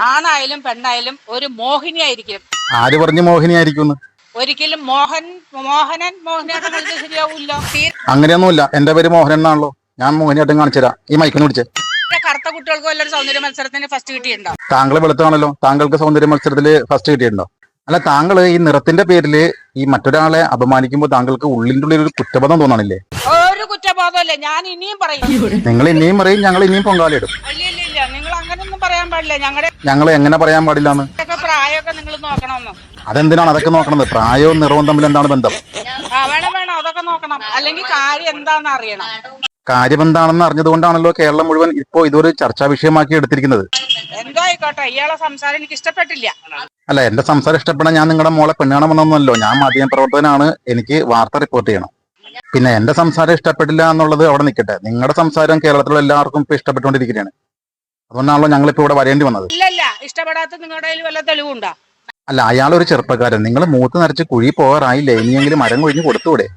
ആണായാലും പെണ്ണായാലും ഒരു മോഹിനിയായിരിക്കും. ആര് പറഞ്ഞു മോഹിനിയായിരിക്കും? ഒരിക്കലും മോഹനൻ മോഹിനിയാട്ടം കളിച്ചാൽ ശരിയാവൂല്ലോ. അങ്ങനെയൊന്നുമില്ല. എന്റെ പേര് മോഹനൻ എന്നാണല്ലോ. ഞാൻ മോഹിനിയാട്ടം കാണിച്ചുതരാം. ഈ മൈക്കിന് പിടിച്ചേ. കറുത്ത കുട്ടികൾക്ക് വല്ലൊരു സൗന്ദര്യ മത്സരത്തിന് ഫസ്റ്റ് കിട്ടിയിട്ടുണ്ടോ? താങ്കൾ വെളുത്താണല്ലോ. താങ്കൾക്ക് സൗന്ദര്യ മത്സരത്തിൽ ഫസ്റ്റ് കിട്ടിയിട്ടുണ്ടോ? അല്ല, താങ്കൾ ഈ നിറത്തിന്റെ പേരില് ഈ മറ്റൊരാളെ അപമാനിക്കുമ്പോൾ താങ്കൾക്ക് ഉള്ളിന്റെ ഉള്ളിൽ ഒരു കുറ്റബോധം തോന്നണില്ലേ? ഒരു കുറ്റബോധമല്ലേ, ഞാൻ ഇനിയും പറയും. നിങ്ങൾ ഇനിയും പറയും, ഞങ്ങൾ ഇനിയും പൊങ്കാലയിടും. ഇല്ല, നിങ്ങൾ അങ്ങനൊന്നും പറയാൻ പാടില്ല. ഞങ്ങൾ എങ്ങനെ പറയാൻ പാടില്ലാന്ന്? പ്രായമൊക്കെ നിങ്ങൾ നോക്കണമെന്ന്. അതെന്തിനാണ് അതൊക്കെ നോക്കണത്? പ്രായവും നിറവും തമ്മിൽ എന്താണ് ബന്ധം? വേണം അതൊക്കെ നോക്കണം. അല്ലെങ്കിൽ കാര്യം എന്താണെന്ന് അറിയണം. കാര്യം എന്താണെന്ന് അറിഞ്ഞതുകൊണ്ടാണല്ലോ കേരളം മുഴുവൻ ഇപ്പോ ഇതൊരു ചർച്ചാ വിഷയമാക്കി എടുത്തിരിക്കുന്നത്. എന്തോ ആയിക്കോട്ടെ, ഇയാളെ സംസാരം എനിക്ക് ഇഷ്ടപ്പെട്ടില്ല. അല്ല, എന്റെ സംസാരം ഇഷ്ടപ്പെടാൻ ഞാൻ നിങ്ങളുടെ മോളെ പെണ്ണാണെന്നൊന്നുമല്ലോ. ഞാൻ മാധ്യമ പ്രവർത്തകനാണ്. എനിക്ക് വാർത്ത റിപ്പോർട്ട് ചെയ്യണം. പിന്നെ എന്റെ സംസാരം ഇഷ്ടപ്പെട്ടില്ല എന്നുള്ളത് അവിടെ നിൽക്കട്ടെ. നിങ്ങളുടെ സംസാരം കേരളത്തിലുള്ള എല്ലാവർക്കും ഇപ്പൊ ഇഷ്ടപ്പെട്ടുകൊണ്ടിരിക്കുകയാണ്. അതുകൊണ്ടാണല്ലോ ഞങ്ങളിപ്പോ ഇവിടെ വരേണ്ടി വന്നത്. ഇല്ല, ഇഷ്ടപ്പെടാത്ത നിങ്ങളുടെ കയ്യിൽ വല്ല തെളിവുണ്ടോ? അല്ല, അയാളൊരു ചെറുപ്പക്കാരൻ. നിങ്ങൾ മൂത്ത് നരച്ച് കുഴി പോകാറായില്ലേ? ഇനിയെങ്കിലും മരം കൊഴിഞ്ഞ് കൊടുത്തൂടെ?